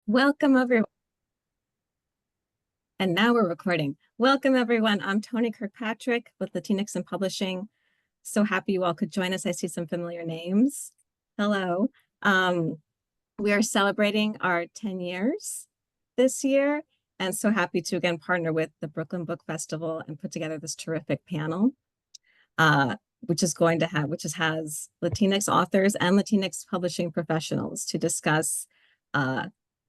Welcome, everyone. And now we're recording. Welcome, everyone. I'm Toni Kirkpatrick with Latinx in Publishing. So happy you all could join us. I see some familiar names. Hello. We are celebrating our 10 years this year, and so happy to again partner with the Brooklyn Book Festival and put together this terrific panel, which has Latinx authors and Latinx publishing professionals to discuss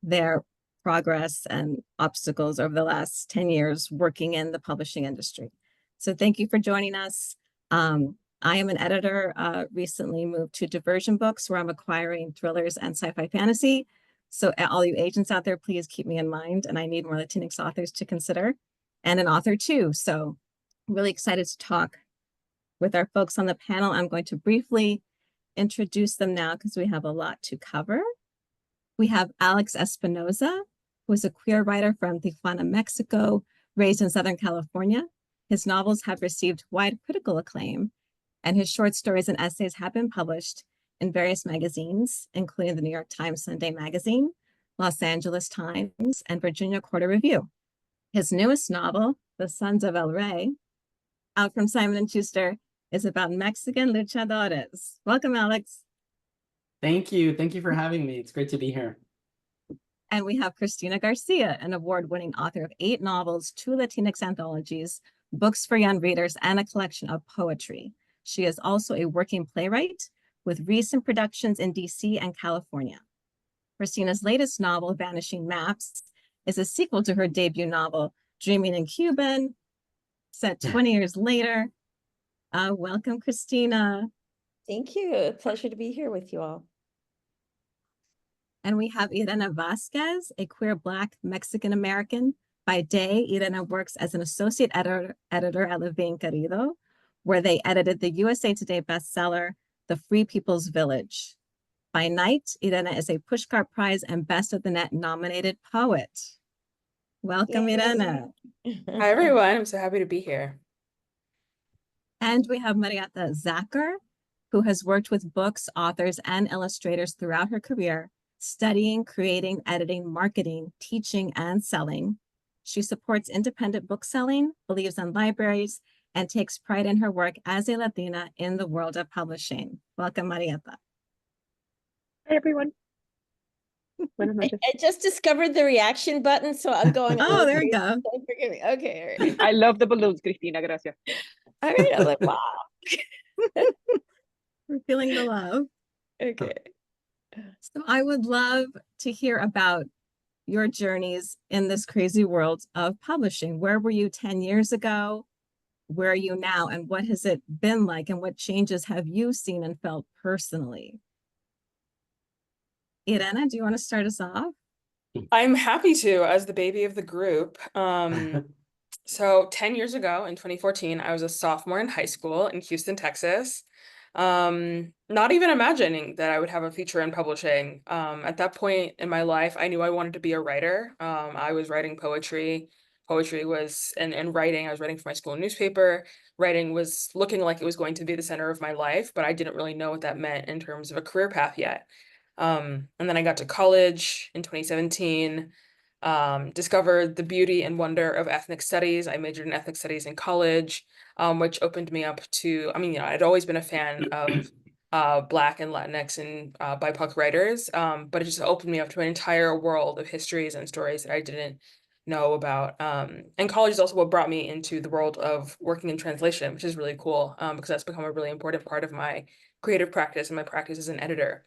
their progress and obstacles over the last 10 years working in the publishing industry. So thank you for joining us. I am an editor, recently moved to Diversion Books, where I'm acquiring thrillers and sci-fi fantasy. So all you agents out there, please keep me in mind, and I need more Latinx authors to consider, and an author too. So really excited to talk with our folks on the panel. I'm going to briefly introduce them now because we have a lot to cover. We have Alex Espinoza, who is a queer writer from Tijuana, Mexico, raised in Southern California. His novels have received wide critical acclaim, and his short stories and essays have been published in various magazines, including the New York Times Sunday Magazine, Los Angeles Times, and Virginia Quarter Review. His newest novel, The Sons of El Rey, out from Simon & Schuster, is about Mexican luchadores. Welcome, Alex. Thank you. Thank you for having me. It's great to be here. And we have Cristina Garcia, an award-winning author of 8 novels, 2 Latinx anthologies, books for young readers, and a collection of poetry. She is also a working playwright with recent productions in DC and California. Cristina's latest novel, Vanishing Maps, is a sequel to her debut novel, Dreaming in Cuban, set 20 years later. Welcome, Cristina. Thank you. Pleasure to be here with you all. And we have Irene Vázquez, a queer Black Mexican-American. By day, Irene works as an associate editor at Levine, Querido, where they edited the USA Today bestseller, The Free People's Village. By night, Irene is a Pushcart Prize and Best of the Net nominated poet. Welcome, Yay. Irene. Hi, everyone. I'm so happy to be here. And we have Marietta Zacker, who has worked with books, authors, and illustrators throughout her career, studying, creating, editing, marketing, teaching, and selling. She supports independent book selling, believes in libraries, and takes pride in her work as a Latina in the world of publishing. Welcome, Marietta. Hi, everyone. I just discovered the reaction button, so I'm going. Oh, there we go. Don't forgive me. Okay. All right. I love the balloons, Cristina. Gracias. All right. I'm like, wow. We're feeling the love. Okay. So I would love to hear about your journeys in this crazy world of publishing. Where were you 10 years ago? Where are you now? And what has it been like? And what changes have you seen and felt personally? Irene, do you want to start us off? I'm happy to, as the baby of the group. So 10 years ago in 2014, I was a sophomore in high school in Houston, Texas. Not even imagining that I would have a future in publishing. At that point in my life, I knew I wanted to be a writer. I was writing poetry. Poetry was, and writing, I was writing for my school newspaper. Writing was looking like it was going to be the center of my life, but I didn't really know what that meant in terms of a career path yet. And then I got to college in 2017, discovered the beauty and wonder of ethnic studies. I majored in ethnic studies in college, which opened me up to, I'd always been a fan of Black and Latinx and BIPOC writers, but it just opened me up to an entire world of histories and stories that I didn't know about. And college is also what brought me into the world of working in translation, which is really cool, because that's become a really important part of my creative practice and my practice as an editor.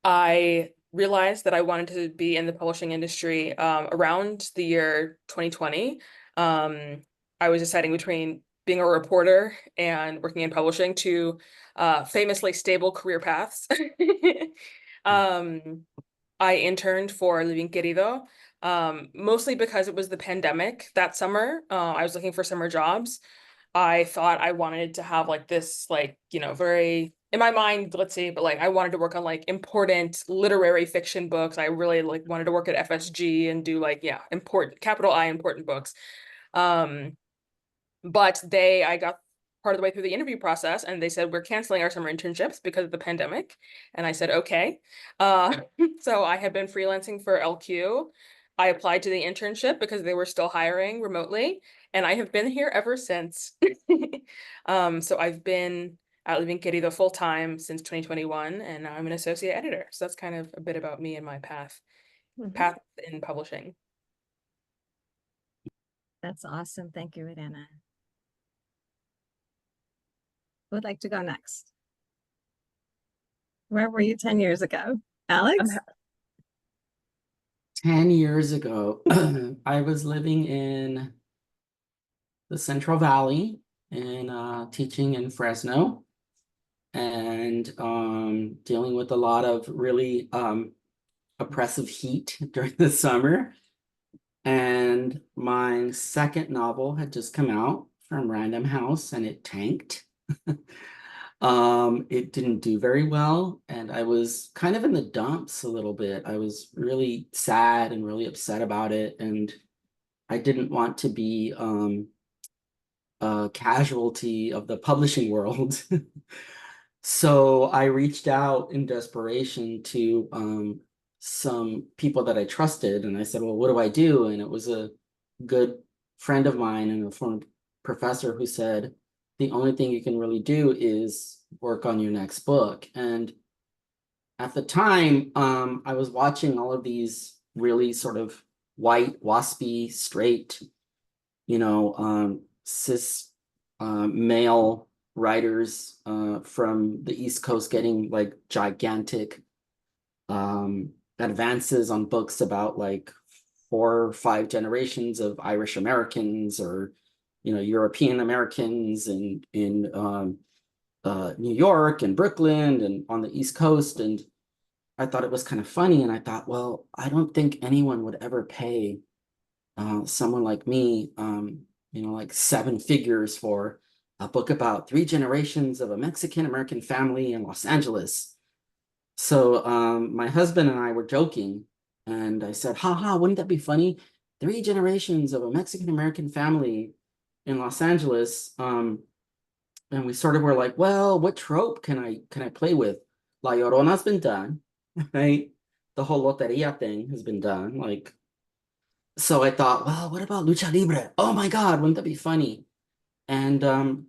I realized that I wanted to be in the publishing industry around the year 2020. I was deciding between being a reporter and working in publishing, two famously stable career paths. I interned for Levine Querido, mostly because it was the pandemic that summer. I was looking for summer jobs. I thought I wanted to have like this, like, very in my mind, let's see, but like I wanted to work on like important literary fiction books. I really like wanted to work at FSG and do like, important, capital I important books. But I got part of the way through the interview process, and they said, we're canceling our summer internships because of the pandemic. And I said, okay. So I have been freelancing for LQ. I applied to the internship because they were still hiring remotely, and I have been here ever since. So I've been at Levine Querido full time since 2021, and now I'm an associate editor. So that's kind of a bit about me and my path in publishing. That's awesome. Thank you, Irene. Who would like to go next? Where were you 10 years ago? Alex? 10 years ago, I was living in the Central Valley and teaching in Fresno and dealing with a lot of really oppressive heat during the summer. And my second novel had just come out from Random House and it tanked. It didn't do very well, and I was kind of in the dumps a little bit. I was really sad and really upset about it, and I didn't want to be a casualty of the publishing world. So I reached out in desperation to some people that I trusted, and I said, well, what do I do? And it was a good friend of mine and a former professor who said, the only thing you can really do is work on your next book. And at the time, I was watching all of these really sort of white, waspy, straight, cis male writers from the East Coast getting like gigantic advances on books about like 4 or 5 generations of Irish Americans or European Americans in New York and Brooklyn and on the East Coast. And I thought it was kind of funny. And I thought, well, I don't think anyone would ever pay someone like me, like 7 figures for a book about 3 generations of a Mexican-American family in Los Angeles. So my husband and I were joking. And I said, wouldn't that be funny? 3 generations of a Mexican-American family in Los Angeles, and we sort of were like, well, what trope can I play with? La Llorona's been done, right? The whole loteria thing has been done. Like, so I thought, well, what about lucha libre? Oh my God, wouldn't that be funny? And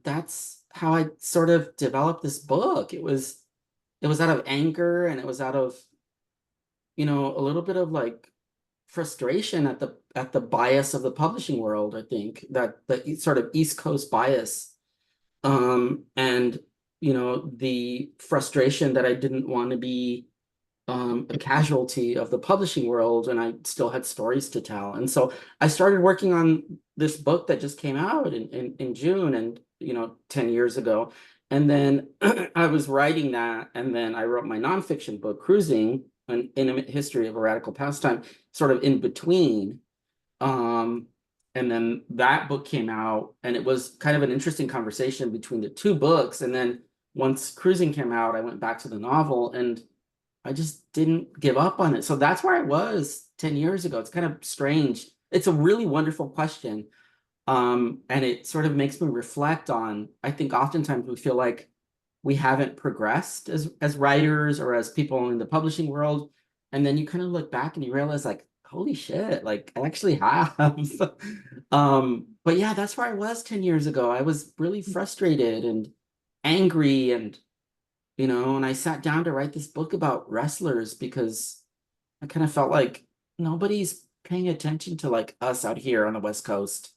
that's how I sort of developed this book. It was out of anger, and it was out of, a little bit of like frustration at the bias of the publishing world. I think that the sort of East Coast bias, and the frustration that I didn't want to be a casualty of the publishing world, and I still had stories to tell. And so I started working on this book that just came out in June, and 10 years ago. And then I was writing that, and then I wrote my nonfiction book, Cruising: An Intimate History of a Radical Pastime, sort of in between. And then that book came out, and it was kind of an interesting conversation between the 2 books. And then once Cruising came out, I went back to the novel, and I just didn't give up on it. So that's where I was 10 years ago. It's kind of strange. It's a really wonderful question. And it sort of makes me reflect on, I think oftentimes we feel like we haven't progressed as writers or as people in the publishing world. And then you kind of look back and you realize like, holy shit, like I actually have. But yeah, that's where I was 10 years ago. I was really frustrated and angry, and and I sat down to write this book about wrestlers because I kind of felt like nobody's paying attention to like us out here on the West Coast.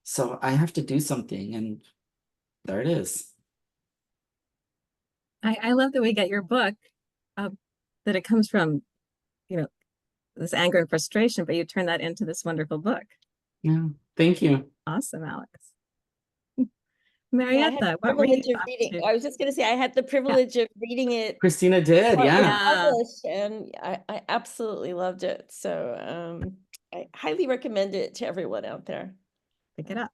So I have to do something, and there it is. I love that we get your book, that it comes from, this anger and frustration, but you turn that into this wonderful book. Yeah, thank you. Awesome, Alex. Yeah, I had Marietta, the what were you privilege of up reading. to? I was just going to say, I had the privilege of reading it Christina did, before it was yeah. published, and I absolutely loved it. So I highly recommend it to everyone out there. Pick it up.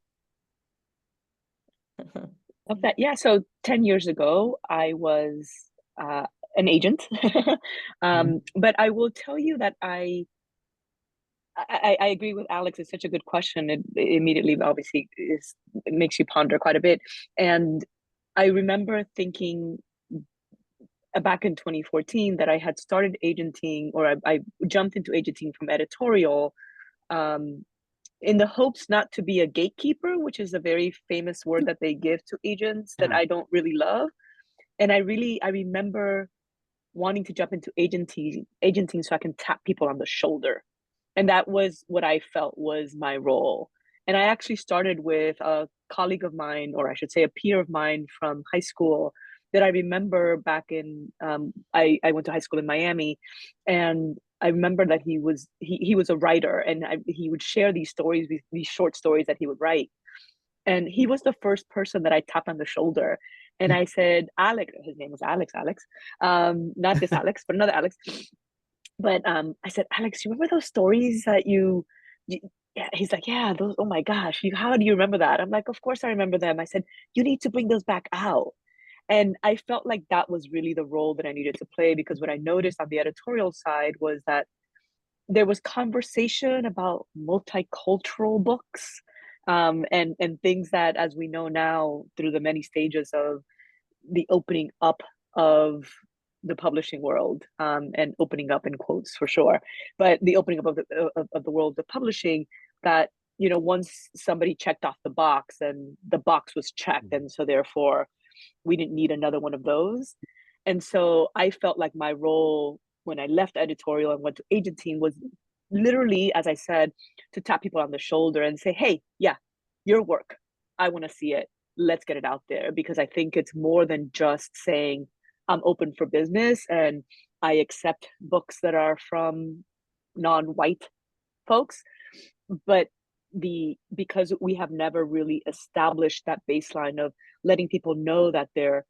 Love that. Yeah. So 10 years ago, I was an agent. But I will tell you that I agree with Alex. It's such a good question. It immediately obviously it makes you ponder quite a bit. And I remember thinking back in 2014 that I had started agenting, or I jumped into agenting from editorial, in the hopes not to be a gatekeeper, which is a very famous word that they give to agents that I don't really love. And I remember wanting to jump into agenting so I can tap people on the shoulder. And that was what I felt was my role. And I actually started with a colleague of mine, or I should say a peer of mine from high school, that I remember back in, I went to high school in Miami, and I remember that he was a writer, and he would share these stories, these short stories that he would write. And he was the first person that I tapped on the shoulder. And I said, Alex, his name was Alex, not this Alex, but another Alex. But I said, Alex, you remember those stories that you yeah, he's like, yeah, those, oh my gosh, how do you remember that? I'm like, of course I remember them. I said, you need to bring those back out. And I felt like that was really the role that I needed to play, because what I noticed on the editorial side was that there was conversation about multicultural books, and things that, as we know now, through the many stages of the opening up of the publishing world, and opening up in quotes for sure, but the opening up of the world of publishing, that, you know, once somebody checked off the box, and the box was checked, and so therefore we didn't need another one of those. And so I felt like my role when I left editorial and went to agenting was literally, as I said, to tap people on the shoulder and say, hey, yeah, your work, I want to see it. Let's get it out there. Because I think it's more than just saying, I'm open for business and I accept books that are from non-white folks. But because we have never really established that baseline of letting people know that their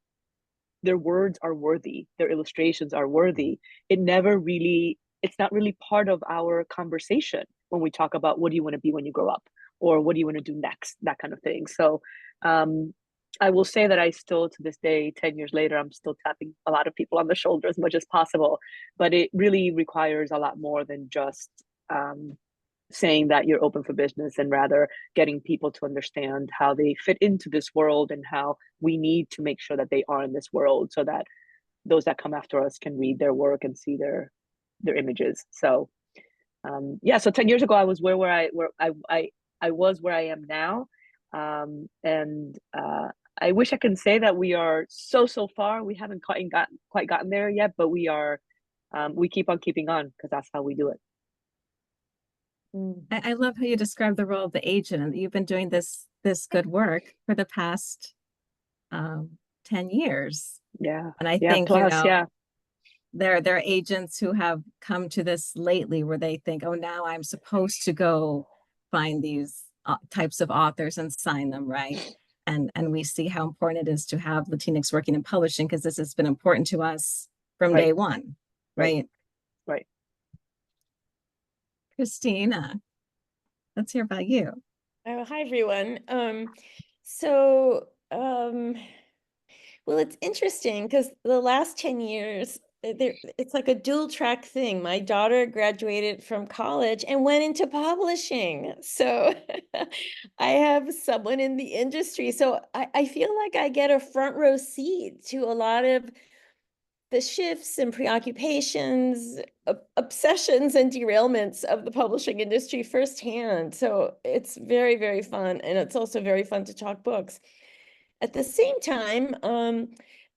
words are worthy, their illustrations are worthy, it's not really part of our conversation when we talk about what do you want to be when you grow up, or what do you want to do next, that kind of thing. So I will say that I still, to this day, 10 years later, I'm still tapping a lot of people on the shoulder as much as possible, but it really requires a lot more than just saying that you're open for business, and rather getting people to understand how they fit into this world, and how we need to make sure that they are in this world, so that those that come after us can read their work and see their images. So yeah, so 10 years ago I was where I was where I am now, and I wish I can say that we are so far. We haven't quite gotten there yet, but we are. We keep on keeping on, because that's how we do it. I love how you describe the role of the agent, and that you've been doing this good work for the past 10 years. Yeah. And I yeah, think, plus, you know, yeah. there are agents who have come to this lately, where they think, oh, now I'm supposed to go find these types of authors and sign them, right? And we see how important it is to have Latinx working in publishing, because this has been important to us from Right. day one, right? Right. Cristina, let's hear about you. Oh, hi, everyone. Well, it's interesting because the last 10 years, it's like a dual track thing. My daughter graduated from college and went into publishing. So I have someone in the industry. So I feel like I get a front row seat to a lot of the shifts and preoccupations, obsessions and derailments of the publishing industry firsthand. So it's very, very fun. And it's also very fun to talk books. At the same time,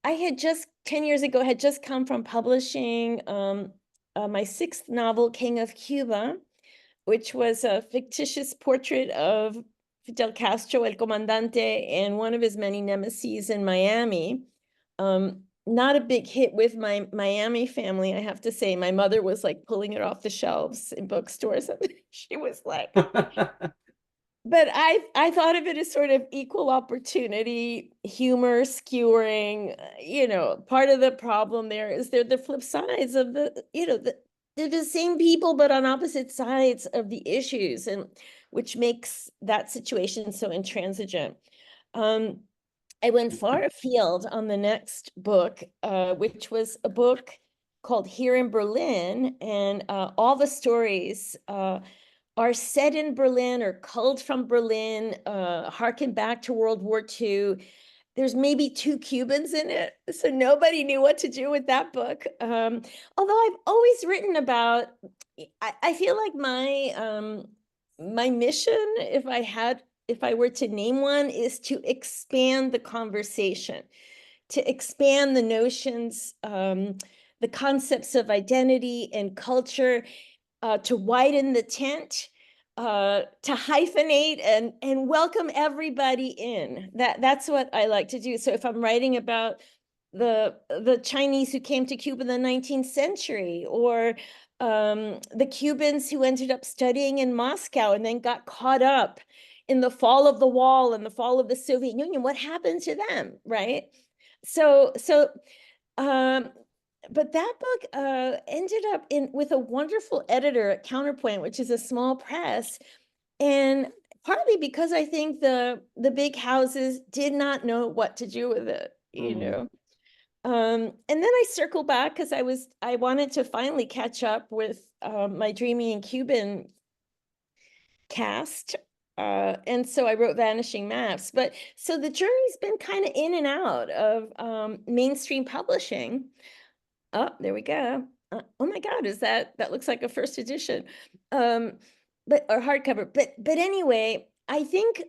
I had just 10 years ago had just come from publishing my 6th novel, King of Cuba, which was a fictitious portrait of Fidel Castro, El Comandante, and one of his many nemesis in Miami. Not a big hit with my Miami family, I have to say. My mother was like pulling it off the shelves in bookstores. She was like, but I thought of it as sort of equal opportunity, humor skewering. You know, part of the problem there is they're the flip sides of the, you know, they're the same people, but on opposite sides of the issues, and which makes that situation so intransigent. I went far afield on the next book, which was a book called Here in Berlin, and all the stories are set in Berlin or culled from Berlin, harken back to World War II. There's maybe 2 Cubans in it, so nobody knew what to do with that book. Although I've always written about, I feel like my mission, if I were to name one, is to expand the conversation, to expand the notions, the concepts of identity and culture, to widen the tent, to hyphenate and welcome everybody in. That's what I like to do. So if I'm writing about the Chinese who came to Cuba in the 19th century, or the Cubans who ended up studying in Moscow and then got caught up in the fall of the wall and the fall of the Soviet Union, what happened to them, right? But that book ended up with a wonderful editor at Counterpoint, which is a small press, and partly because I think the big houses did not know what to do with it, you know. And then I circled back because I wanted to finally catch up with my Dreaming in Cuban cast. And so I wrote Vanishing Maps. But so the journey's been kind of in and out of mainstream publishing. Oh, there we go. Oh my God, that looks like a first edition, or hardcover. But anyway, I think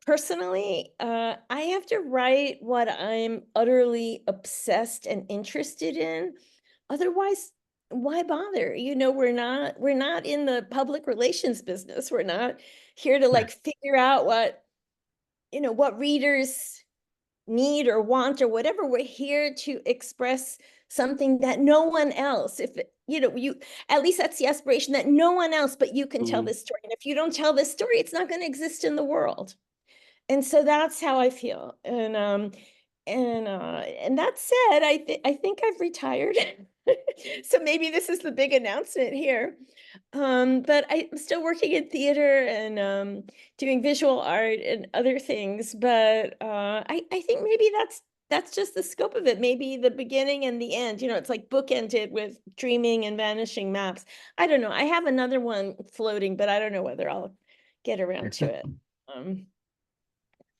personally, I have to write what I'm utterly obsessed and interested in. Otherwise, why bother? You know, we're not in the public relations business. We're not here to like figure out what readers need or want or whatever. We're here to express something that no one else, you at least that's the aspiration, that no one else but you can tell this story. And if you don't tell this story, it's not going to exist in the world. And so that's how I feel. And that said, I think I've retired. So maybe this is the big announcement here. But I'm still working in theater and doing visual art and other things. But I think maybe that's just the scope of it. Maybe the beginning and the end. You know, it's like bookended with Dreaming and Vanishing Maps. I don't know. I have another one floating, but I don't know whether I'll get around to it.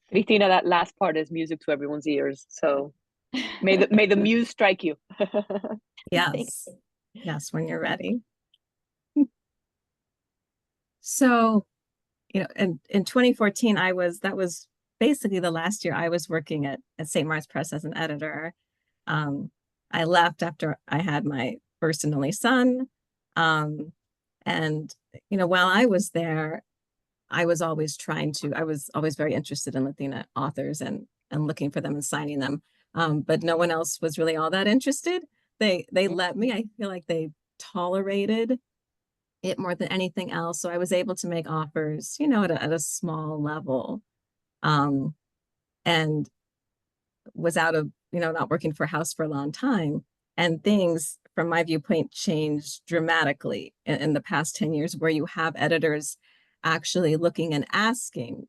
Cristina, that last part is music to everyone's ears. So may the muse strike you. Yes. Yes, when you're ready. So, you know, in 2014, that was basically the last year I was working at St. Mark's Press as an editor. I left after I had my first and only son. And, you know, while I was there, I was always very interested in Latina authors and looking for them and signing them. But no one else was really all that interested. They let me. I feel like they tolerated it more than anything else. So I was able to make offers, you know, at a small level, and was out of, you know, not working for a house for a long time. And things, from my viewpoint, changed dramatically in the past 10 years, where you have editors actually looking and asking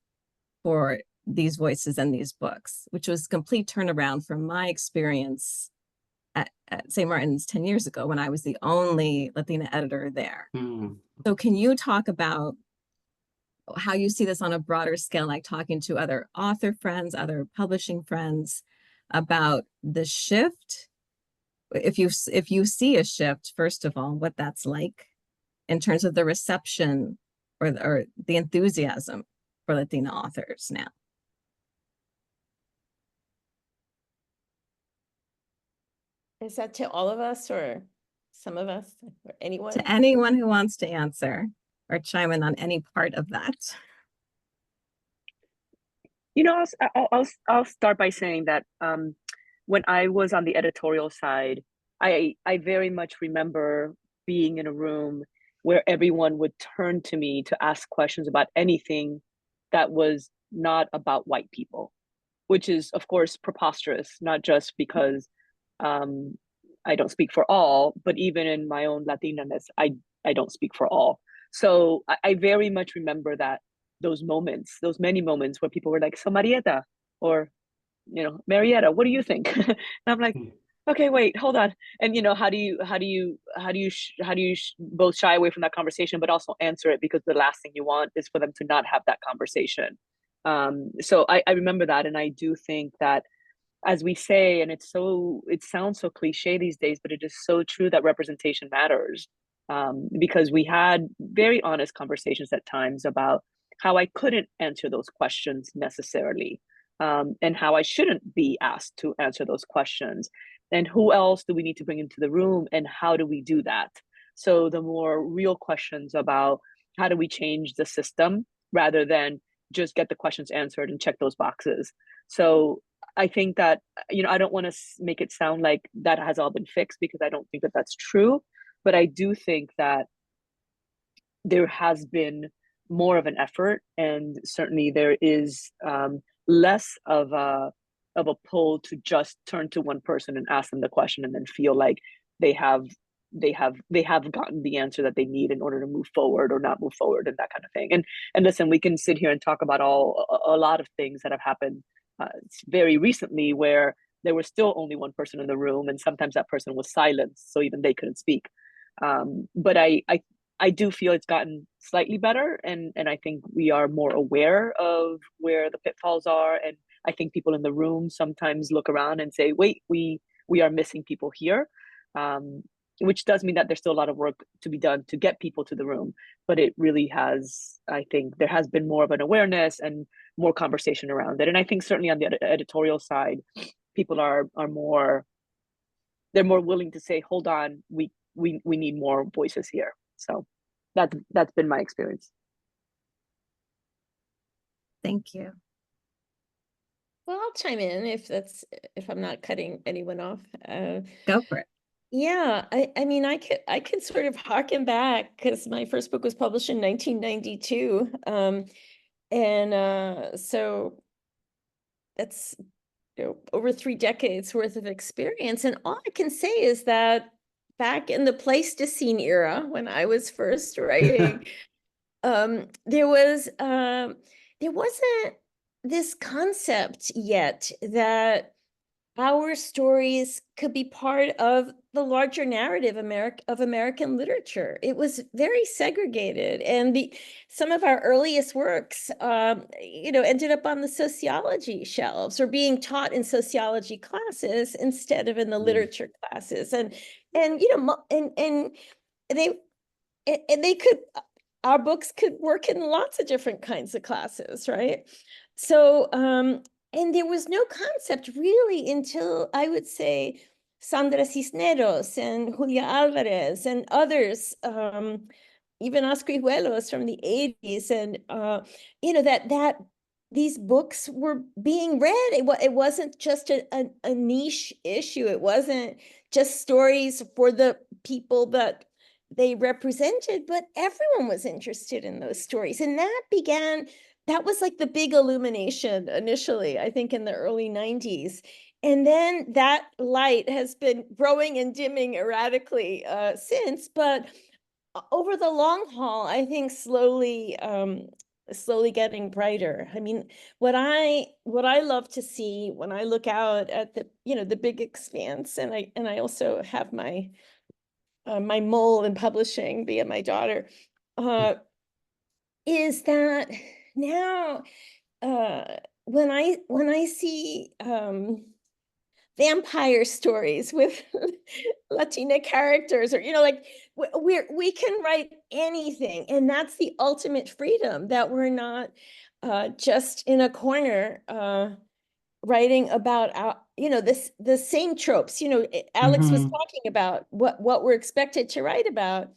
for these voices and these books, which was a complete turnaround from my experience at St. Martin's 10 years ago when I was the only Latina editor there. So can you talk about how you see this on a broader scale, like talking to other author friends, other publishing friends, about the shift? If you see a shift, first of all, what that's like in terms of the reception or the enthusiasm for Latina authors now. Is that to all of us or some of us or anyone? To anyone who wants to answer or chime in on any part of that. You know, I'll start by saying that when I was on the editorial side, I very much remember being in a room where everyone would turn to me to ask questions about anything that was not about white people, which is, of course, preposterous, not just because I don't speak for all, but even in my own Latinaness, I don't speak for all. So I very much remember those many moments where people were like, so Marietta, or, you know, Marietta, what do you think? And I'm like, okay, wait, hold on. And how do you both shy away from that conversation, but also answer it, because the last thing you want is for them to not have that conversation. So I remember that, and I do think that, as we say, and it sounds so cliche these days, but it is so true that representation matters. Because we had very honest conversations at times about how I couldn't answer those questions necessarily, and how I shouldn't be asked to answer those questions, and who else do we need to bring into the room, and how do we do that? So the more real questions about how do we change the system, rather than just get the questions answered and check those boxes. So I think that, I don't want to make it sound like that has all been fixed, because I don't think that that's true. But I do think that there has been more of an effort, and certainly there is less of a pull to just turn to one person and ask them the question, and then feel like they have gotten the answer that they need in order to move forward or not move forward, and that kind of thing. And listen, we can sit here and talk about a lot of things that have happened very recently, where there was still only one person in the room, and sometimes that person was silenced, so even they couldn't speak. But I do feel it's gotten slightly better, and I think we are more aware of where the pitfalls are, and I think people in the room sometimes look around and say, wait, we are missing people here, which does mean that there's still a lot of work to be done to get people to the room. But it really has, I think there has been more of an awareness and more conversation around it. And I think certainly on the editorial side, people are more, they're more willing to say, hold on, we need more voices here. So that's been my experience. Thank you. Well, I'll chime in if I'm not cutting anyone off. Go for it. Yeah, I mean, I could sort of harken back, because my first book was published in 1992. So that's over 3 decades worth of experience. And all I can say is that back in the Pleistocene era, when I was first writing, there wasn't this concept yet that our stories could be part of the larger narrative of American literature. It was very segregated, and some of our earliest works, ended up on the sociology shelves or being taught in sociology classes instead of in the literature classes, and they could. Our books could work in lots of different kinds of classes, right? So, and there was no concept really until, I would say, Sandra Cisneros and Julia Alvarez and others, even Oscrijuelos from the 80s, and that these books were being read. It wasn't just a niche issue. It wasn't just stories for the people that they represented, but everyone was interested in those stories. And that was like the big illumination initially, I think, in the early 90s. And then that light has been growing and dimming erratically since, but over the long haul, I think slowly getting brighter. I mean, what I love to see when I look out at the big expanse, and I also have my mole in publishing via my daughter, is that now when I see vampire stories with Latina characters, or we can write anything, and that's the ultimate freedom, that we're not just in a corner writing about the same tropes. Alex was talking about what we're expected to write about.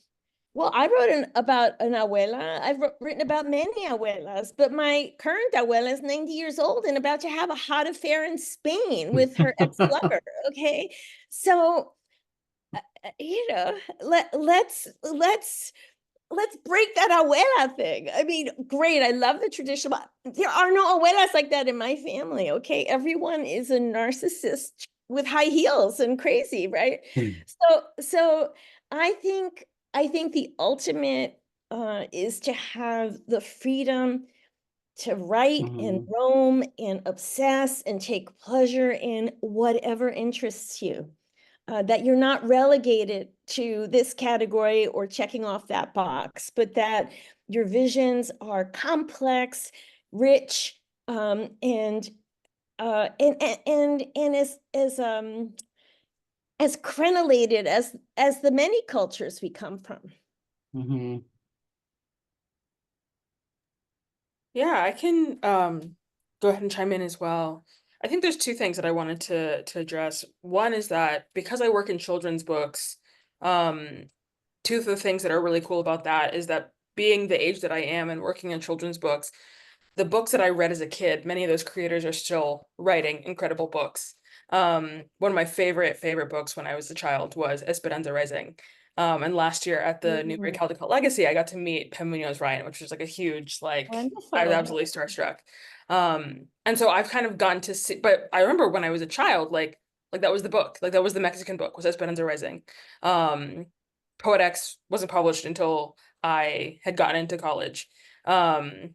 Well, I wrote about an abuela. I've written about many abuelas, but my current abuela is 90 years old and about to have a hot affair in Spain with her ex-lover. Okay, so let's break that abuela thing. I mean, great. I love the tradition, but there are no abuelas like that in my family. Okay, everyone is a narcissist with high heels and crazy, right? So I think the ultimate is to have the freedom to write and roam and obsess and take pleasure in whatever interests you. that you're not relegated to this category or checking off that box, but that your visions are complex, rich, and as crenellated as the many cultures we come from. Mm-hmm. Yeah, I can go ahead and chime in as well. I think there's two things that I wanted to address. One is that because I work in children's books, two of the things that are really cool about that is that being the age that I am and working in children's books, the books that I read as a kid, many of those creators are still writing incredible books. One of my favorite books when I was a child was Esperanza Rising. And last year at the Newbery Caldecott Legacy, I got to meet Pim Munoz-Ryan, which was like a huge, like, I was Wonderful. absolutely starstruck. And so I've kind of gotten to see, but I remember when I was a child, like that was the book, like that was the Mexican book, was Esperanza Rising. Poet X wasn't published until I had gotten into college. And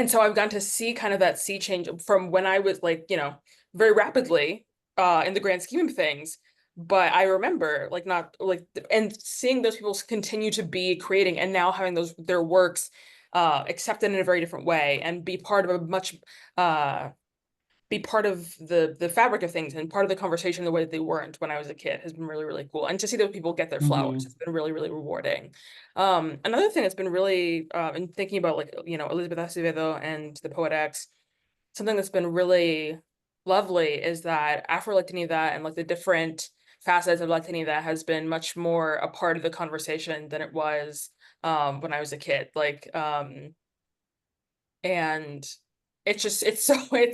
so I've gotten to see kind of that sea change from when I was like, you know, very rapidly in the grand scheme of things. But I remember like not like and seeing those people continue to be creating and now having their works accepted in a very different way and be part of a much be part of the fabric of things and part of the conversation the way that they weren't when I was a kid has been really, really cool. And to see those people get their flowers, it's been really, really rewarding. Another thing that's been really, in thinking about like, you know, Elizabeth Acevedo and the Poet X, something that's been really lovely is that Afro-Latinidad and like the different facets of Latinidad has been much more a part of the conversation than it was when I was a kid. Like, and it's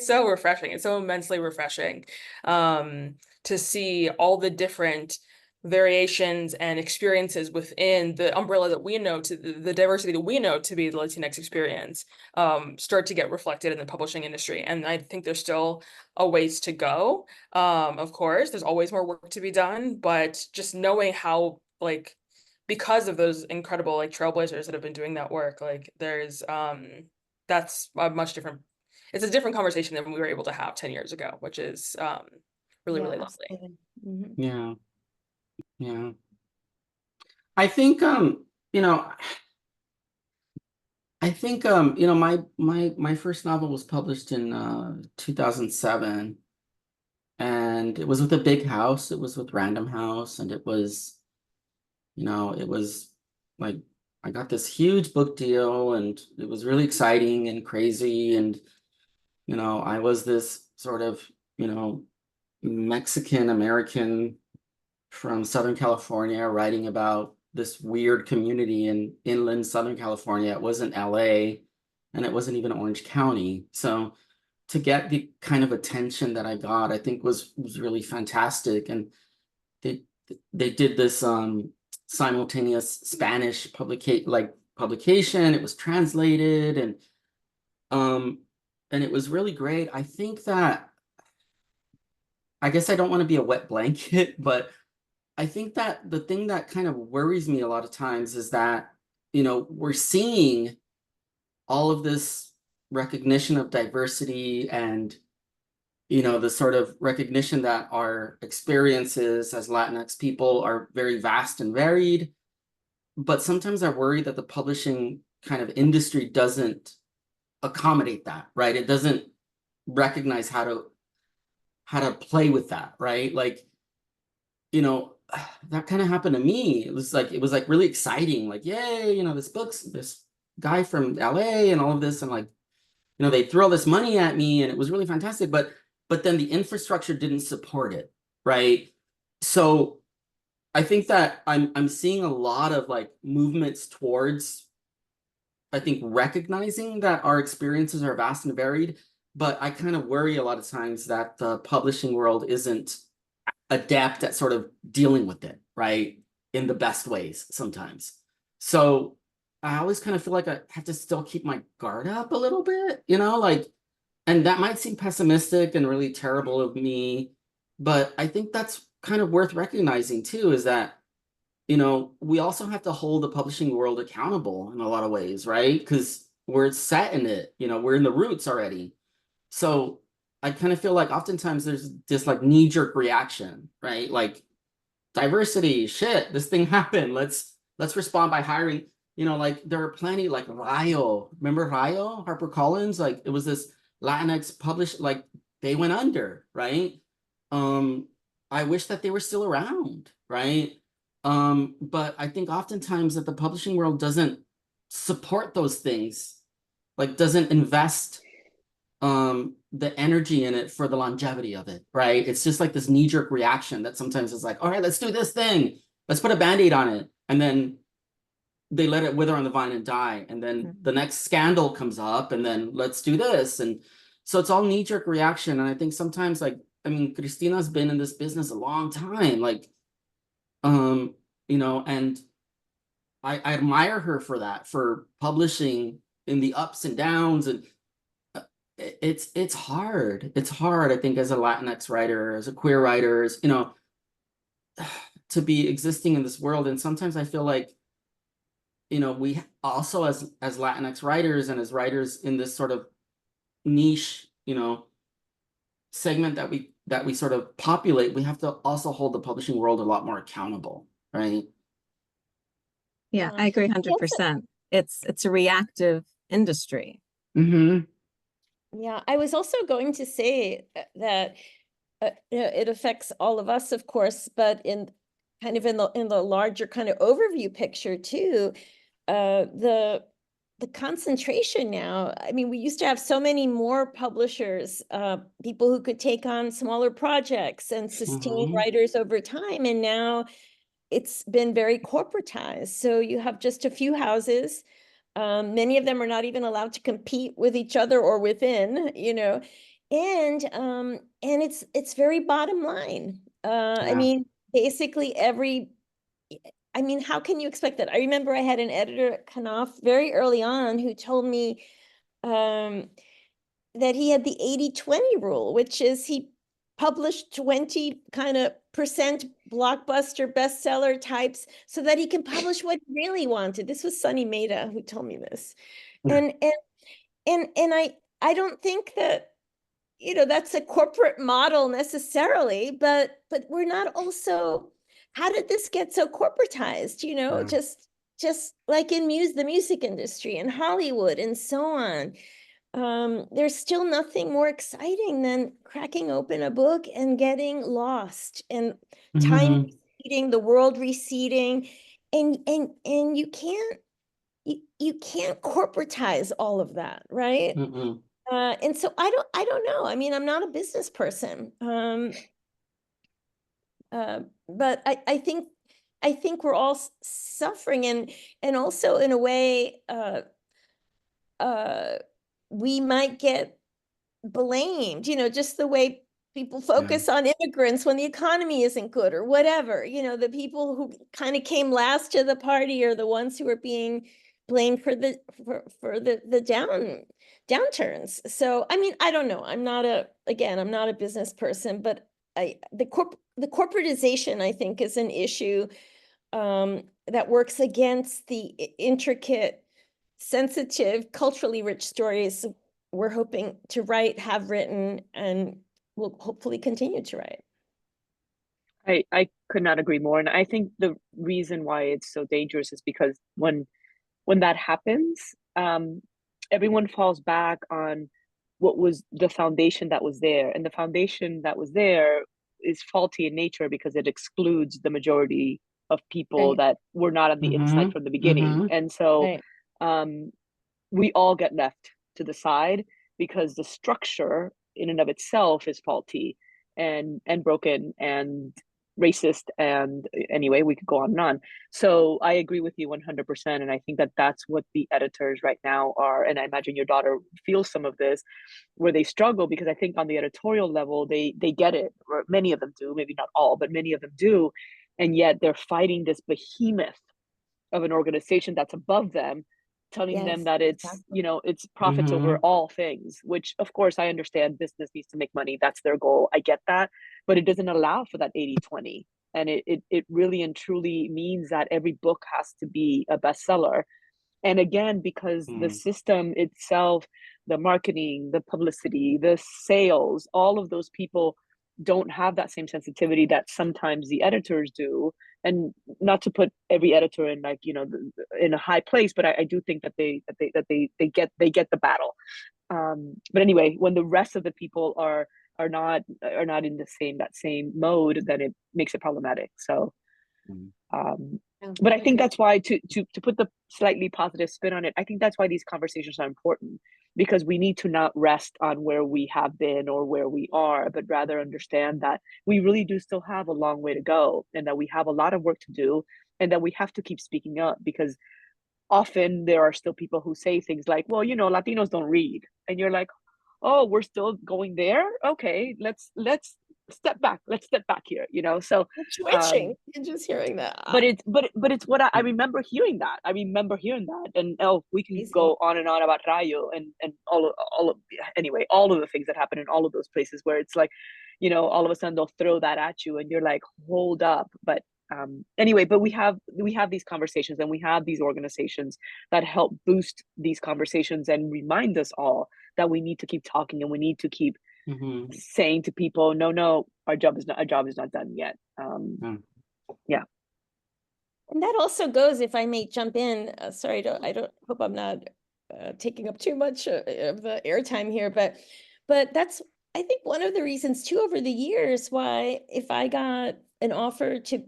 so refreshing. It's so immensely refreshing to see all the different variations and experiences within the umbrella that we know, to the diversity that we know to be the Latinx experience, start to get reflected in the publishing industry. And I think there's still a ways to go. Of course, there's always more work to be done, but just knowing how, like, because of those incredible like trailblazers that have been doing that work, like there's that's a much different, it's a different conversation than we were able to have 10 years ago, which is really, really lovely. Yeah. Yeah. I think you know, you know, my first novel was published in 2007, and it was with a big house. It was with Random House, and it was, you know, it was like I got this huge book deal, and it was really exciting and crazy. And, you know, I was this sort of, you know, Mexican American from Southern California writing about this weird community in inland Southern California. It wasn't LA, and it wasn't even Orange County. So to get the kind of attention that I got, I think was really fantastic. And they did this simultaneous Spanish publication. It was translated, and it was really great. I think that, I guess I don't want to be a wet blanket, but I think that the thing that kind of worries me a lot of times is that, you know, we're seeing all of this recognition of diversity and, you know, the sort of recognition that our experiences as Latinx people are very vast and varied. But sometimes I worry that the publishing kind of industry doesn't accommodate that, right? It doesn't recognize how to play with that, right? Like, you know, that kind of happened to me. It was like really exciting, like, yay, you know, this guy from LA and all of this, and like, you know, they threw all this money at me and it was really fantastic, but then the infrastructure didn't support it, right? So I think that I'm seeing a lot of like movements towards, I think, recognizing that our experiences are vast and varied, but I kind of worry a lot of times that the publishing world isn't adept at sort of dealing with it, right, in the best ways sometimes. So I always kind of feel like I have to still keep my guard up a little bit, you know, like, and that might seem pessimistic and really terrible of me, but I think that's kind of worth recognizing too, is that, you know, we also have to hold the publishing world accountable in a lot of ways, right? Because we're set in it, you know, we're in the roots already. So I kind of feel like oftentimes there's this like knee-jerk reaction, right? Like diversity, shit, this thing happened. Let's respond by hiring, like there are plenty, like Rayo. Remember Rayo, HarperCollins? Like it was this Latinx published, like they went under, right? I wish that they were still around, right? But I think oftentimes that the publishing world doesn't support those things, like doesn't invest the energy in it for the longevity of it, right? It's just like this knee-jerk reaction that sometimes is like, all right, let's do this thing, let's put a band-aid on it, and then they let it wither on the vine and die, and then the next scandal comes up, and then let's do this. And so it's all knee-jerk reaction. And I think sometimes, like, I mean, Cristina's been in this business a long time, like, and I admire her for that, for publishing in the ups and downs. And it's hard. It's hard, I think, as a Latinx writer, as a queer writer, to be existing in this world. And sometimes I feel like, we also as Latinx writers and as writers in this sort of niche, segment that we sort of populate, we have to also hold the publishing world a lot more accountable, right? Yeah, I agree 100%. It's a reactive industry. Yeah, I was also going to say that it affects all of us, of course, but in the larger kind of overview picture too, the concentration now. I mean, we used to have so many more publishers, people who could take on smaller projects and sustain writers over time, and now it's been very corporatized. So you have just a few houses. Many of them are not even allowed to compete with each other or within, and it's very bottom line. I mean, basically how can you expect that? I remember I had an editor at Knopf very early on who told me that he had the 80-20 rule, which is he published 20% blockbuster bestseller types so that he can publish what he really wanted. This was Sunny Mehta who told me this. And I don't think that, that's a corporate model necessarily, but we're not also, how did this get so corporatized? Just like in the music industry and Hollywood and so on. There's still nothing more exciting than cracking open a book and getting lost and time receding, the world receding, and you can't corporatize all of that, right? And so I don't know. I mean, I'm not a business person, but I think we're all suffering, and also in a way, we might get blamed, just the way people focus on immigrants when the economy isn't good or whatever. The people who kind of came last to the party are the ones who are being blamed for the downturns. So, I mean, I don't know. I'm not a business person, but the corporatization, I think, is an issue that works against the intricate, sensitive, culturally rich stories we're hoping to write, have written, and will hopefully continue to write. I could not agree more. And I think the reason why it's so dangerous is because when that happens, everyone falls back on what was the foundation that was there. And the foundation that was there is faulty in nature because it excludes the majority of people that were not on the inside from the beginning. And so we all get left to the side because the structure in and of itself is faulty and broken and racist, and anyway, we could go on and on. So I agree with you 100%, and I think that that's what the editors right now are, and I imagine your daughter feels some of this, where they struggle, because I think on the editorial level they get it, or many of them do, maybe not all, but many of them do, and yet they're fighting this behemoth of an organization that's above them, telling them that it's it's profits over all things, which of course I understand business needs to make money, that's their goal, I get that, but it doesn't allow for that 80-20, and it really and truly means that every book has to be a bestseller. And again, because the system itself, the marketing, the publicity, the sales, all of those people don't have that same sensitivity that sometimes the editors do. And not to put every editor in like, you know, in a high place, but I do think that they get the battle. But anyway, when the rest of the people are not in that same mode, then it makes it problematic. So but I think that's why to put the slightly positive spin on it, I think that's why these conversations are important, because we need to not rest on where we have been or where we are, but rather understand that we really do still have a long way to go, and that we have a lot of work to do, and that we have to keep speaking up, because often there are still people who say things like, well, you know, Latinos don't read. And you're like, oh, we're still going there? Okay, let's step back. Let's step back here, you know? So Twitching. You're just hearing that. but it's what I remember hearing that. And we can Amazing. go on and on about Rayo and all of anyway, all of the things that happen in all of those places where it's like, you know, all of a sudden they'll throw that at you and you're like, hold up. But anyway, but we have these conversations, and we have these organizations that help boost these conversations and remind us all that we need to keep talking, and we need to keep saying to people, no, our job is not done yet. Yeah. And that also goes, if I may jump in, sorry, I don't hope I'm not taking up too much of the airtime here, but that's, I think, one of the reasons too over the years why, if I got an offer to,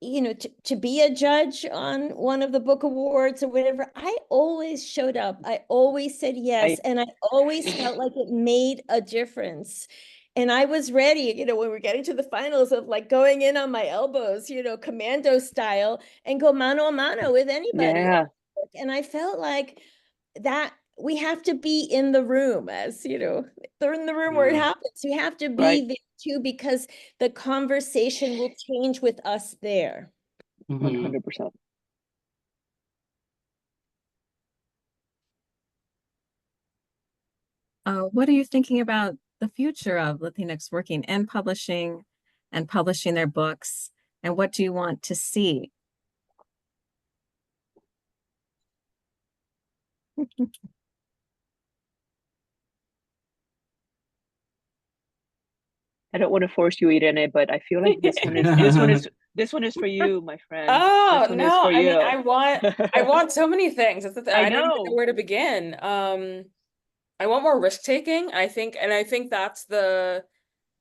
you know, to be a judge on one of the book awards or whatever, I always showed up. I always said yes. And I always felt like it made a difference. And I was ready, you know, when we're getting to the finals, of like going in on my elbows, you know, commando style, and go mano a mano with anybody. Yeah. And I felt like that we have to be in the room, as you know, they're in the room where it happens. We have to be there too, because the conversation will change with us there. 100%. What are you thinking about the future of Latinx working in publishing and publishing their books? And what do you want to see? I don't want to force you, Irene, but I feel like this one is for you, my friend. Oh, this one is no, for I you. mean, I want so many things. That's the thing. I I don't even know. know where to begin. I want more risk taking. I think that's the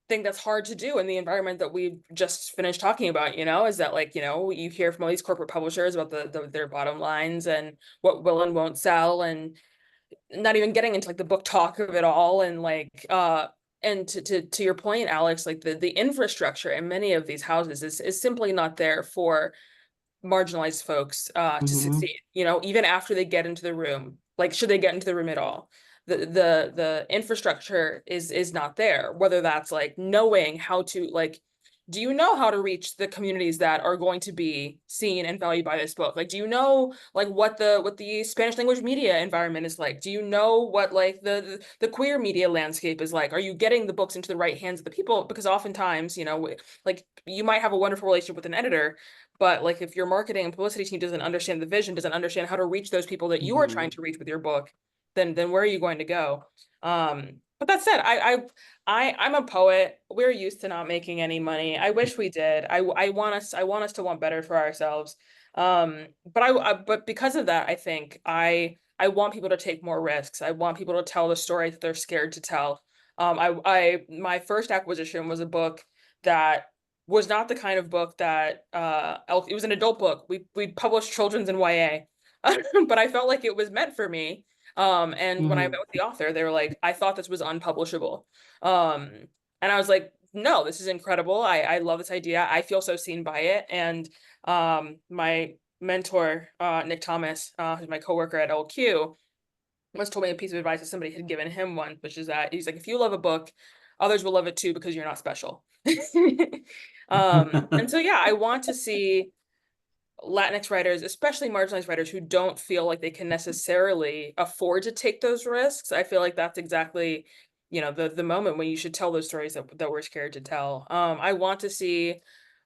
thing that's hard to do in the environment that we just finished talking about, you know, is that, like, you know, you hear from all these corporate publishers about their bottom lines and what will and won't sell, and not even getting into like the book talk of it all, and like and to your point, Alex, like the infrastructure in many of these houses is simply not there for marginalized folks to succeed, you know, even after they get into the room. Like, should they get into the room at all? The infrastructure is not there, whether that's like knowing how to, like, do you know how to reach the communities that are going to be seen and valued by this book? Like, do you know like what the Spanish language media environment is like? Do you know what like the queer media landscape is like? Are you getting the books into the right hands of the people? Because oftentimes, you know, like, you might have a wonderful relationship with an editor, but like, if your marketing and publicity team doesn't understand the vision, doesn't understand how to reach those people that you are trying to reach with your book, then where are you going to go? But that said, I'm a poet. We're used to not making any money. I wish we did. I want us to want better for ourselves. But because of that, I think I want people to take more risks. I want people to tell the story that they're scared to tell. My first acquisition was a book that was not the kind of book that it was an adult book. We published children's and YA, but I felt like it was meant for me. And when I met with the author, they were like, I thought this was unpublishable. And I was like, no, this is incredible. I love this idea. I feel so seen by it. And my mentor, Nick Thomas, who's my coworker at LQ, once told me a piece of advice that somebody had given him once, which is that he's like, if you love a book, others will love it too, because you're not special. And so, yeah, I want to see Latinx writers, especially marginalized writers, who don't feel like they can necessarily afford to take those risks. I feel like that's exactly, you know, the moment when you should tell those stories that we're scared to tell. I want to see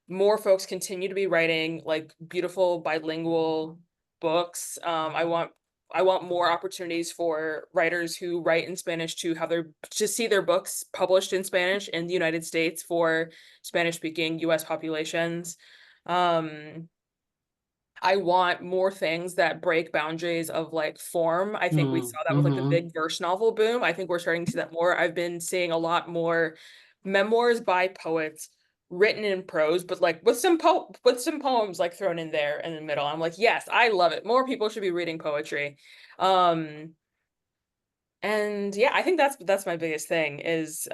more folks continue to be writing like beautiful bilingual books. I I want more opportunities for writers who write in Spanish to have to see their books published in Spanish in the United States for Spanish speaking US populations. I want more things that break boundaries of like form. I think we saw that with like the big verse novel boom. I think we're starting to see that more. I've been seeing a lot more memoirs by poets written in prose, but like with some poems like thrown in there in the middle. I'm like, yes, I love it. More people should be reading poetry. And yeah, I think that's my biggest thing is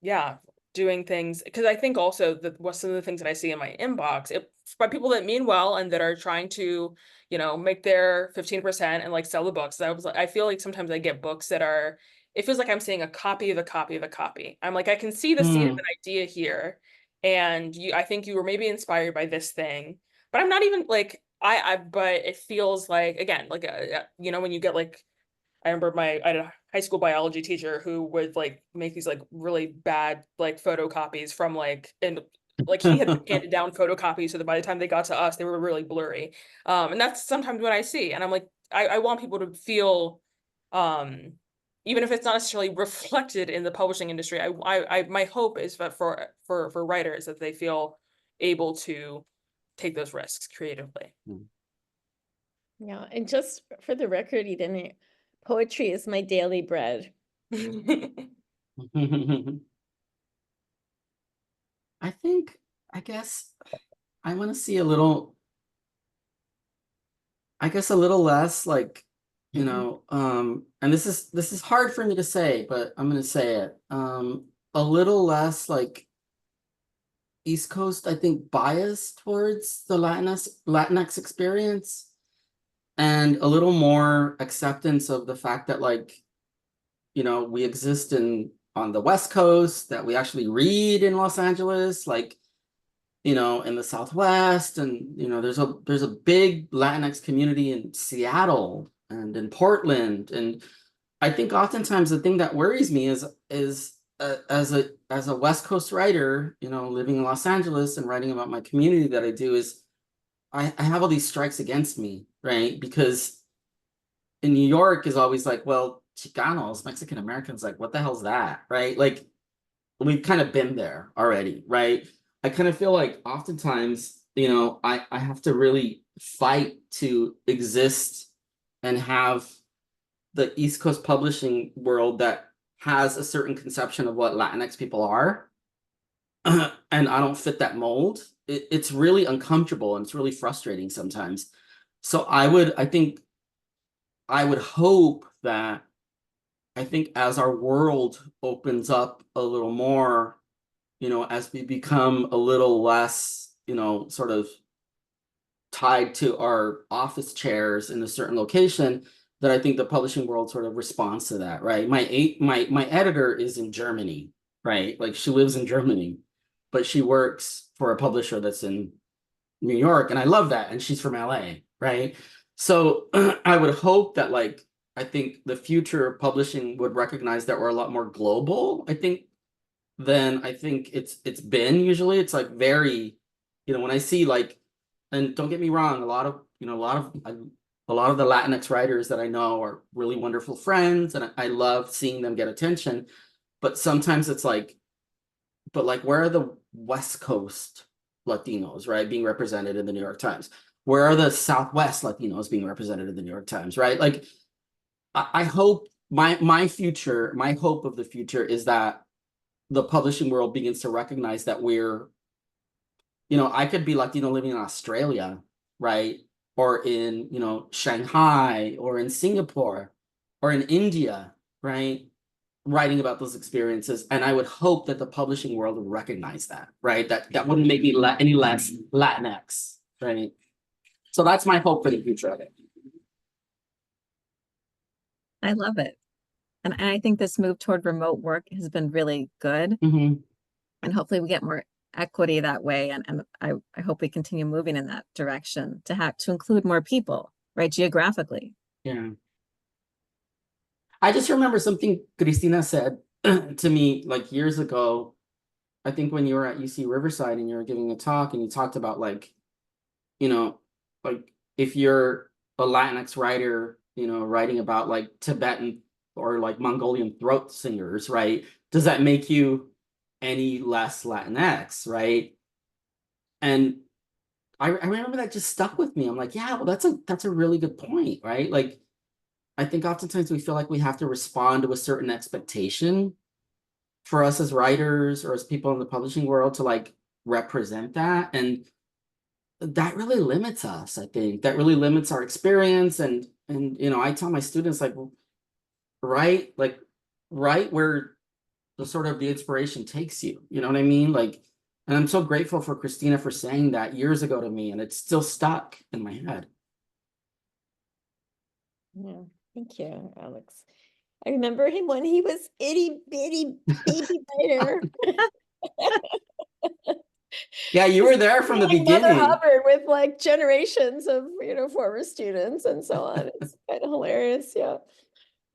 yeah, doing things, because I think also that what some of the things that I see in my inbox, by people that mean well and that are trying to, you know, make their 15% and like sell the books. I feel like sometimes I get books that are, it feels like I'm seeing a copy of a copy of a copy. I'm like, I can see the seed of an idea here, and I think you were maybe inspired by this thing, but I'm not even like but it feels like, again, like you know, when you get like, I remember I had a high school biology teacher who would like make these like really bad like photocopies from like, and like he had handed down photocopies so that by the time they got to us, they were really blurry. And that's sometimes what I see. And I'm like, I want people to feel, even if it's not necessarily reflected in the publishing industry, my hope is that for writers that they feel able to take those risks creatively. Yeah, and just for the record, Eden, poetry is my daily bread. I guess I want to see a little, I guess a little less like, you know, and this is hard for me to say, but I'm going to say it. A little less like East Coast, I think, bias towards the Latinx experience, and a little more acceptance of the fact that, like, you know, we exist on the West Coast, that we actually read in Los Angeles, like, you know, in the Southwest, and, you know, there's a big Latinx community in Seattle and in Portland. And I think oftentimes the thing that worries me is as a West Coast writer, you know, living in Los Angeles and writing about my community that I do, is I have all these strikes against me, right? Because in New York is always like, well, Chicanos, Mexican Americans, like, what the hell's that, right? Like, we've kind of been there already, right? I kind of feel like oftentimes, you know, I have to really fight to exist and have the East Coast publishing world that has a certain conception of what Latinx people are. And I don't fit that mold. It's really uncomfortable and it's really frustrating sometimes. So I would hope that, I think as our world opens up a little more, you know, as we become a little less, you know, sort of tied to our office chairs in a certain location, that I think the publishing world sort of responds to that, right? My editor is in Germany, right? Like, she lives in Germany, but she works for a publisher that's in New York, and I love that. And she's from LA, right? So I would hope that, like, I think the future of publishing would recognize that we're a lot more global, I think, than I think it's been usually. It's like very, you know, when I see, like, and don't get me wrong, a lot of the Latinx writers that I know are really wonderful friends, and I love seeing them get attention. But sometimes it's like, but like, where are the West Coast Latinos, right, being represented in the New York Times? Where are the Southwest Latinos being represented in the New York Times, right? Like, I hope my hope of the future is that the publishing world begins to recognize that we're, you know, I could be Latino living in Australia, right? Or in, you know, Shanghai, or in Singapore, or in India, right? Writing about those experiences. And I would hope that the publishing world would recognize that, right? That wouldn't make me any less Latinx, right? So that's my hope for the future of it. I love it. And I think this move toward remote work has been really good. And hopefully we get more equity that way. And I hope we continue moving in that direction to include more people, right? Geographically. Yeah. I just remember something Cristina said to me like years ago, I think when you were at UC Riverside and you were giving a talk, and you talked about, like, you know, like, if you're a Latinx writer writing about like Tibetan or like Mongolian throat singers, right? Does that make you any less Latinx, right? And I remember that just stuck with me. I'm like, yeah, well, that's a really good point, right? Like, I think oftentimes we feel like we have to respond to a certain expectation for us as writers or as people in the publishing world to like represent that. And that really limits us, I think. That really limits our experience. And I tell my students like, write where the sort of the inspiration takes you. You know what I mean? Like, and I'm so grateful for Cristina for saying that years ago to me, and it's still stuck in my head. Yeah, thank you, Alex. I remember him when he was itty bitty baby writer. Yeah, you were there from the Like Mother beginning. Hubbard with like generations of former students and so on. It's kind of hilarious, yeah.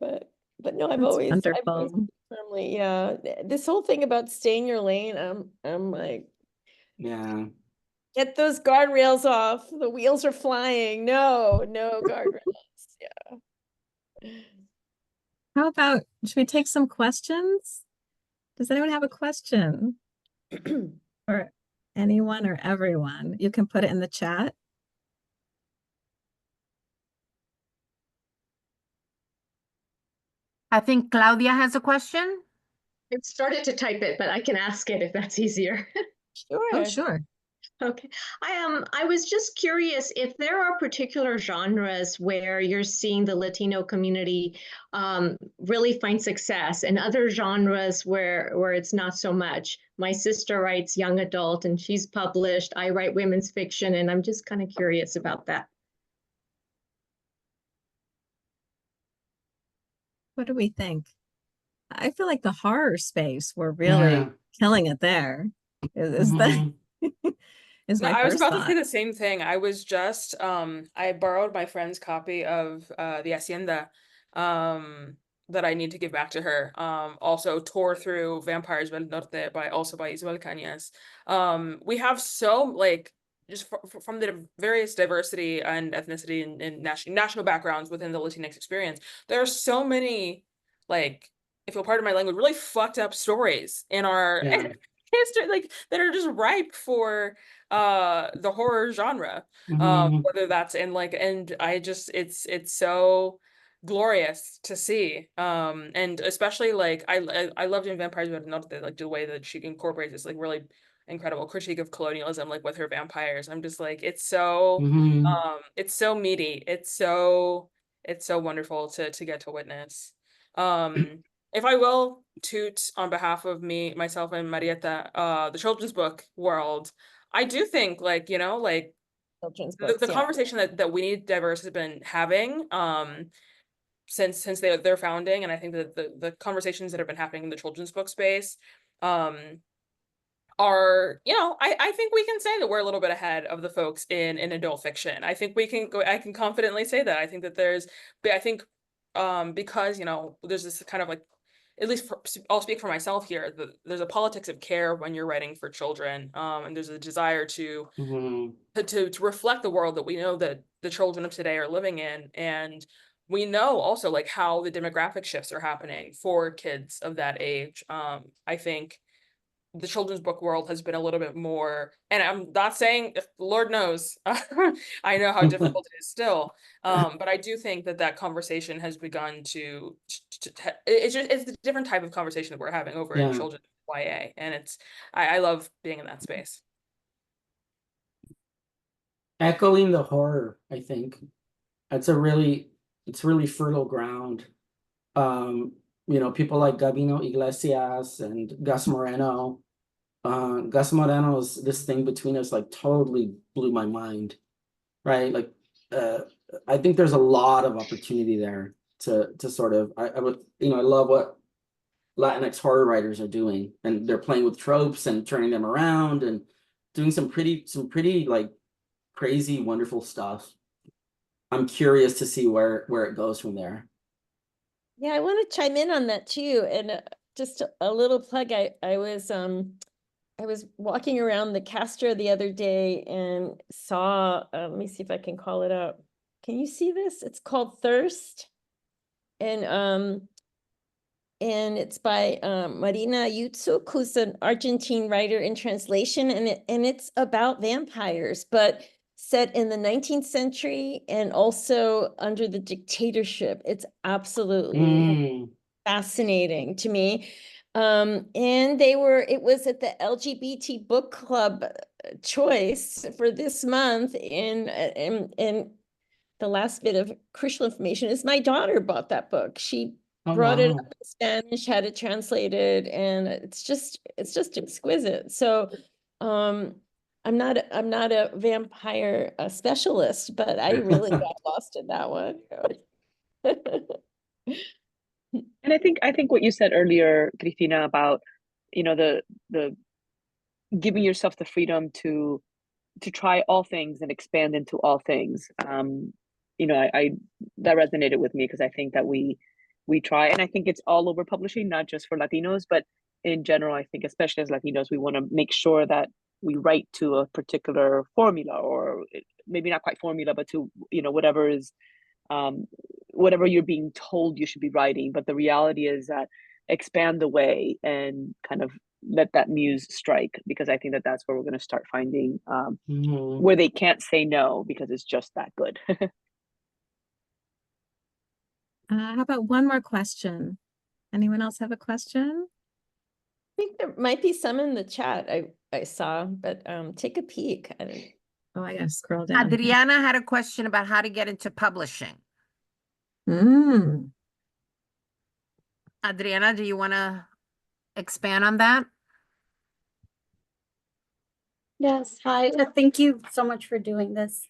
But no, I've That's always wonderful. firmly, yeah. This whole thing about stay in your lane, I'm like, Yeah. get those guardrails off. The wheels are flying. No guardrails. Yeah. How about, should we take some questions? Does anyone have a question? Or anyone or everyone? You can put it in the chat. I think Claudia has a question. I've started to type it, but I can ask it if that's easier. Sure. Oh, sure. Okay. I was just curious if there are particular genres where you're seeing the Latino community really find success, and other genres where it's not so much. My sister writes young adult and she's published. I write women's fiction, and I'm just kind of curious about that. What do we think? I feel like the horror space, we're really killing it there. Is that is No, my I was first about to thought. say the same thing. I was just I borrowed my friend's copy of the Hacienda that I need to give back to her. Also tore through Vampires del Norte by Isabel Cañas. We have so like just from the various diversity and ethnicity and national backgrounds within the Latinx experience, there are so many, like, if you'll pardon my language, really fucked up stories in our history, like that are just ripe for the horror genre. Whether that's in like, and I just it's so glorious to see. And especially like I loved in Vampires del Norte, like the way that she incorporates this like really incredible critique of colonialism, like with her vampires. I'm just like, it's so meaty. It's so wonderful to get to witness. If I will toot on behalf of me, myself, and Marietta, the children's book world, I do think like, like Children's books, the yeah. conversation that We Need Diverse has been having since their founding, and I think that the conversations that have been happening in the children's book space are, I think we can say that we're a little bit ahead of the folks in adult fiction. I think I can confidently say that. I think that because there's this kind of like, at least I'll speak for myself here, there's a politics of care when you're writing for children, and there's a desire to reflect the world that we know that the children of today are living in, and we know also like how the demographic shifts are happening for kids of that age. I think the children's book world has been a little bit more, and I'm not saying, Lord knows, I know how difficult it is still, but I do think that conversation has begun to it's a different type of conversation that we're having over in children's YA, and I love being in that space. Echoing the horror, I think it's really fertile ground. People like Gabino Iglesias and Gus Moreno. Gus Moreno's This Thing Between Us like totally blew my mind, right? Like, I think there's a lot of opportunity there to sort of, I love what Latinx horror writers are doing, and they're playing with tropes and turning them around and doing some pretty like crazy, wonderful stuff. I'm curious to see where it goes from there. Yeah, I want to chime in on that too. And just a little plug. I was walking around the Castro the other day and saw, let me see if I can call it up. Can you see this? It's called Thirst. And it's by Marina Yutsuk, who's an Argentine writer in translation, and it's about vampires, but set in the 19th century and also under the dictatorship. It's absolutely fascinating to me. And it was at the LGBT book club choice for this month, and the last bit of crucial information is my daughter bought that book. She brought it up in Spanish, had it translated, and it's just exquisite. So I'm not a vampire specialist, but I really got lost in that one. And I think what you said earlier, Cristina, about, you know, the giving yourself the freedom to try all things and expand into all things. You know, I that resonated with me because I think that we try, and I think it's all over publishing, not just for Latinos, but in general. I think especially as Latinos, we want to make sure that we write to a particular formula, or maybe not quite formula, but to, you know, whatever is whatever you're being told you should be writing. But the reality is that expand the way and kind of let that muse strike, because I think that that's where we're going to start finding where they can't say no because it's just that good. How about one more question? Anyone else have a question? I think there might be some in the chat I saw, but take a peek. Oh, I gotta scroll down. Adriana had a question about how to get into publishing. Adriana, do you want to expand on that? Yes, hi. Thank you so much for doing this.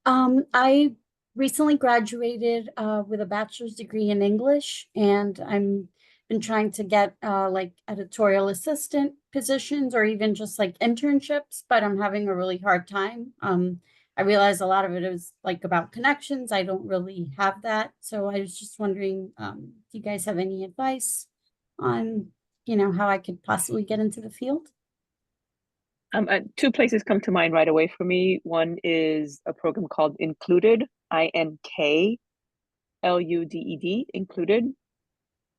I recently graduated with a bachelor's degree in English, and I'm been trying to get like editorial assistant positions or even just like internships, but I'm having a really hard time. I realize a lot of it is like about connections. I don't really have that. So I was just wondering, do you guys have any advice on, you know, how I could possibly get into the field? Two places come to mind right away for me. One is a program called Included, INKLUDED, Included.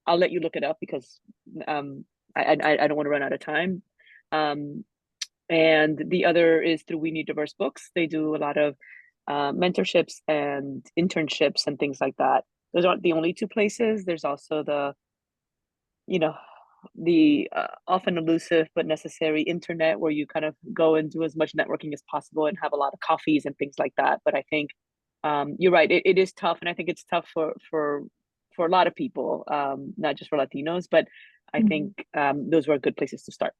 I'll let you look it up because I don't want to run out of time. And the other is through We Need Diverse Books. They do a lot of mentorships and internships and things like that. Those aren't the only two places. There's also the, you know, the often elusive but necessary internet, where you kind of go and do as much networking as possible and have a lot of coffees and things like that. But I think you're right, it is tough, and I think it's tough for a lot of people, not just for Latinos, but I think those were good places to start.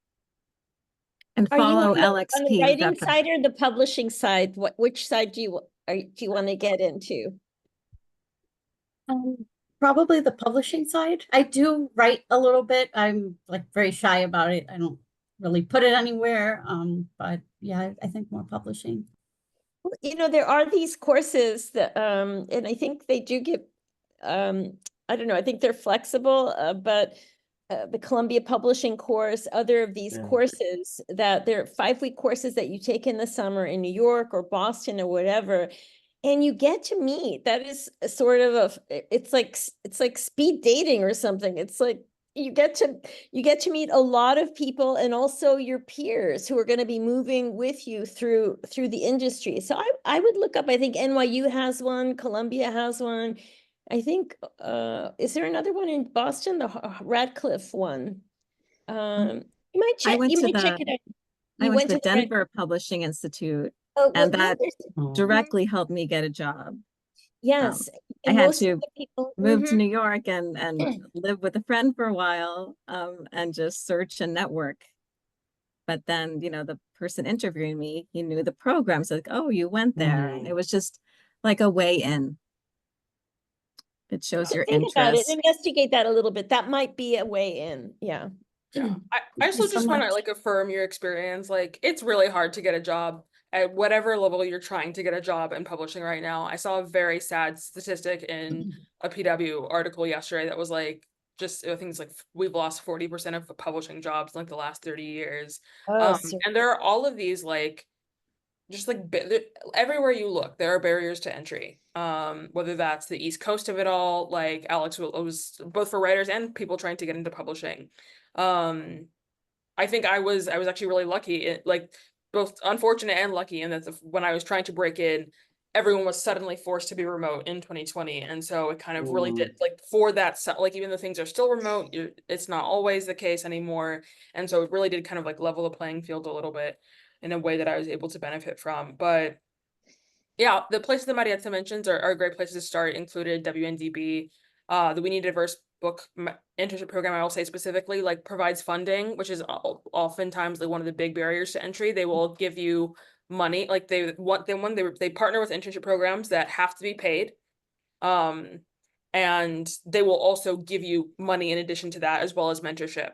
And follow on LXP. the writing side or the publishing side? Which side do you want to get into? Probably the publishing side. I do write a little bit. I'm like very shy about it. I don't really put it anywhere. But yeah, I think more publishing. Well, you know, there are these courses that, and I think they do get, I don't know, I think they're flexible, but the Columbia Publishing course, other of these courses that they're 5-week courses that you take in the summer in New York or Boston or whatever. And you get to meet, that is a sort of it's like speed dating or something. It's like you get to meet a lot of people, and also your peers who are going to be moving with you through the industry. So I would look up, I think NYU has one, Columbia has one. I think, is there another one in Boston? The Radcliffe one. You might check it out. I went to the Denver Publishing Institute. Oh, and that directly helped me get a job. Yes. I had to move to New York and live with a friend for a while, and just search and network. But then, you know, the person interviewing me, he knew the program. So like, oh, you went there. And it was just like a way in. It shows your Think interest. about it, investigate that a little bit. That might be a way in. Yeah. Yeah. I also just want to like affirm your experience. Like, it's really hard to get a job at whatever level you're trying to get a job in publishing right now. I saw a very sad statistic in a PW article yesterday that was like, just, I think it's like we've lost 40% of publishing jobs in like the last 30 years. And there are all of these like just like everywhere you look, there are barriers to entry. Whether that's the East Coast of it all, like Alex was both for writers and people trying to get into publishing. I think I was actually really lucky, like both unfortunate and lucky, in that when I was trying to break in, everyone was suddenly forced to be remote in 2020, and so it kind of really did, like, for that, like, even though things are still remote, it's not always the case anymore, and so it really did kind of like level the playing field a little bit in a way that I was able to benefit from. But yeah, the places that Marietta mentions are great places to start, included WNDB, the We Need a Diverse Book internship program, I will say specifically, like, provides funding, which is oftentimes like one of the big barriers to entry. They will give you money, like they partner with internship programs that have to be paid. And they will also give you money in addition to that, as well as mentorship,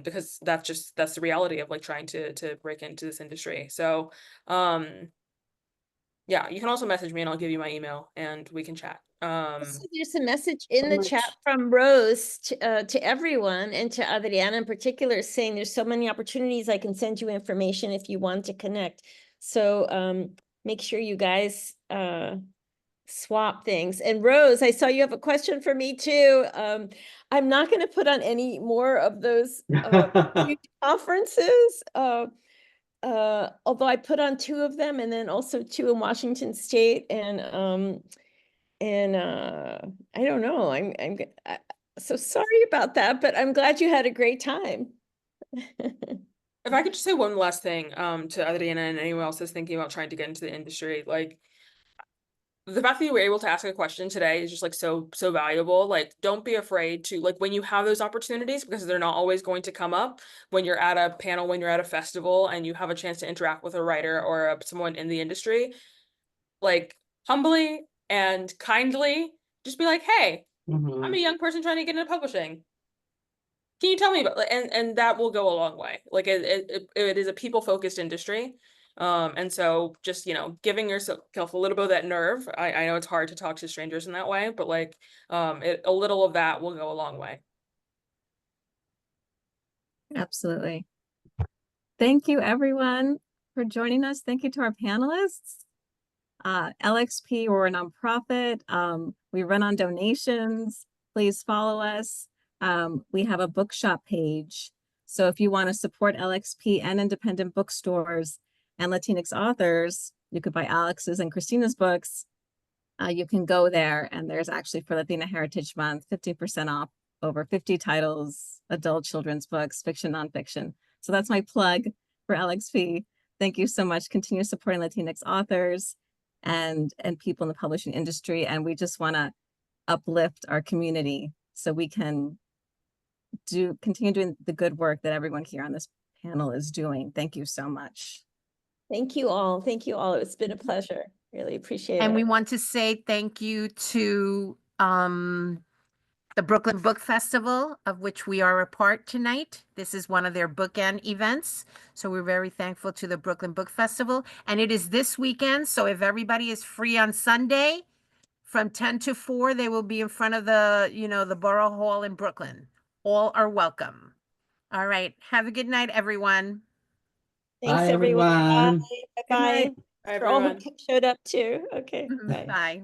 because that's the reality of like trying to break into this industry. So yeah, you can also message me and I'll give you my email and we can chat. So there's a message in the much. chat from Rose to everyone, and to Adriana in particular, saying there's so many opportunities. I can send you information if you want to connect. So make sure you guys swap things. And Rose, I saw you have a question for me too. I'm not going to put on any more of those huge conferences. Although I put on 2 of them, and then also 2 in Washington State, and I don't know. I'm so sorry about that, but I'm glad you had a great time. If I could just say one last thing to Adriana and anyone else that's thinking about trying to get into the industry, like, the fact that you were able to ask a question today is just like so valuable. Like, don't be afraid to, like, when you have those opportunities, because they're not always going to come up, when you're at a panel, when you're at a festival and you have a chance to interact with a writer or someone in the industry, like, humbly and kindly just be like, hey, I'm a young person trying to get into publishing. Can you tell me about, and that will go a long way. Like, it is a people-focused industry. And so just, giving yourself a little bit of that nerve. I know it's hard to talk to strangers in that way, but like, a little of that will go a long way. Absolutely. Thank you, everyone, for joining us. Thank you to our panelists. LXP, we're a nonprofit. We run on donations. Please follow us. We have a bookshop page. So if you want to support LXP and independent bookstores and Latinx authors, you could buy Alex's and Christina's books. You can go there, and there's actually, for Latina Heritage Month, 50% off over 50 titles, adult children's books, fiction, nonfiction. So that's my plug for LXP. Thank you so much. Continue supporting Latinx authors and people in the publishing industry. And we just want to uplift our community so we can continue doing the good work that everyone here on this panel is doing. Thank you so much. Thank you all. Thank you all. It's been a pleasure. Really appreciate it. And we want to say thank you to the Brooklyn Book Festival, of which we are a part tonight. This is one of their bookend events. So we're very thankful to the Brooklyn Book Festival. And it is this weekend. So if everybody is free on Sunday from 10 to 4, they will be in front of the, the Borough Hall in Brooklyn. All are welcome. All right. Have a good night, everyone. Thanks, Bye, everyone. everyone. Bye. Bye. night. Bye, For all who everyone. showed up too. Okay. Bye. Bye.